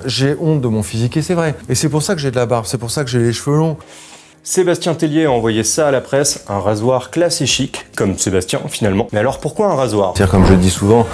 j'ai honte de mon physique et c'est vrai. Et c'est pour ça que j'ai de la barbe, c'est pour ça que j'ai les cheveux longs. Sébastien Tellier a envoyé ça à la presse, un rasoir classe et chic, comme Sébastien finalement. Mais alors pourquoi un rasoir? C'est-à-dire, comme je le dis souvent,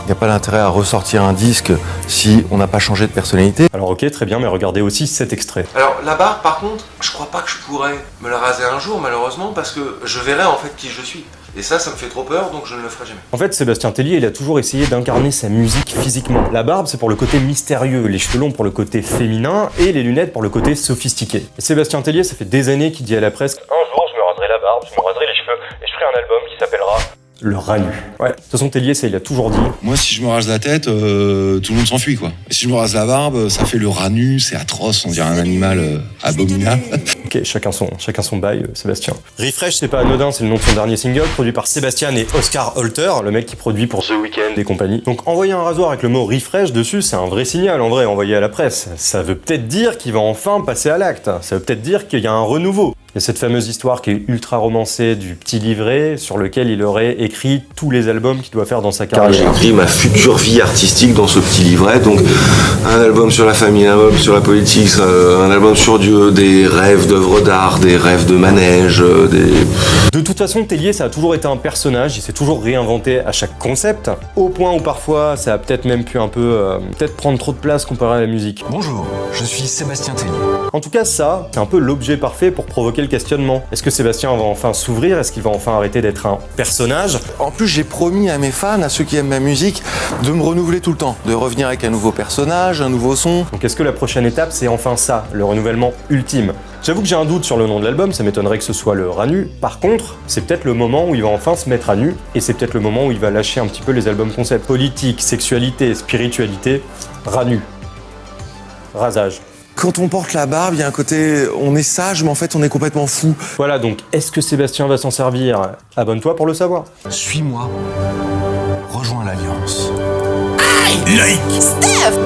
il n'y a pas d'intérêt à ressortir un disque si on n'a pas changé de personnalité. Alors ok, très bien, mais regardez aussi cet extrait. Alors la barbe par contre, je crois pas que je pourrais me la raser un jour malheureusement parce que je verrai en fait qui je suis. Et ça me fait trop peur donc je ne le ferai jamais. En fait, Sébastien Tellier, il a toujours essayé d'incarner sa musique physiquement. La barbe, c'est pour le côté mystérieux, les cheveux longs pour le côté féminin et les lunettes pour le côté sophistiqué. Et Sébastien Tellier, ça fait des années qu'il dit à la presse: un jour, je me raserai la barbe, je me raserai les cheveux et je ferai un album qui s'appellera Le Ranu. Ouais. De toute façon, Tellier, ça, il a toujours dit. Moi, si je me rase la tête, tout le monde s'enfuit, quoi. Et si je me rase la barbe, ça fait le ranu, c'est atroce, on dirait un animal abominable. Ok, chacun son bail, Sébastien. Refresh, c'est pas anodin, c'est le nom de son dernier single, produit par Sébastien et Oscar Holter, le mec qui produit pour The Weeknd et compagnie. Donc envoyer un rasoir avec le mot Refresh dessus, c'est un vrai signal, en vrai, envoyé à la presse. Ça veut peut-être dire qu'il va enfin passer à l'acte. Ça veut peut-être dire qu'il y a un renouveau. Il y a cette fameuse histoire qui est ultra romancée du petit livret sur lequel il aurait écrit tous les albums qu'il doit faire dans sa carrière. J'ai écrit ma future vie artistique dans ce petit livret, donc un album sur la famille, un album sur la politique, un album sur Dieu, des rêves d'œuvres d'art, des rêves de manège, De toute façon, Tellier, ça a toujours été un personnage, il s'est toujours réinventé à chaque concept, au point où parfois ça a peut-être même pu un peu peut-être prendre trop de place comparé à la musique. Bonjour, je suis Sébastien Tellier. En tout cas, ça, c'est un peu l'objet parfait pour provoquer le questionnement. Est-ce que Sébastien va enfin s'ouvrir? Est-ce qu'il va enfin arrêter d'être un personnage? En plus, j'ai promis à mes fans, à ceux qui aiment ma musique, de me renouveler tout le temps, de revenir avec un nouveau personnage, un nouveau son. Donc est-ce que la prochaine étape, c'est enfin ça, le renouvellement ultime? J'avoue que j'ai un doute sur le nom de l'album, ça m'étonnerait que ce soit le Ranu. Par contre, c'est peut-être le moment où il va enfin se mettre à nu, et c'est peut-être le moment où il va lâcher un petit peu les albums concept. Politique, sexualité, spiritualité, Ranu. Rasage. Quand on porte la barbe, il y a un côté, on est sage, mais en fait, on est complètement fou. Voilà, donc est-ce que Sébastien va s'en servir? Abonne-toi pour le savoir. Suis-moi, rejoins l'Alliance. Like! Steph!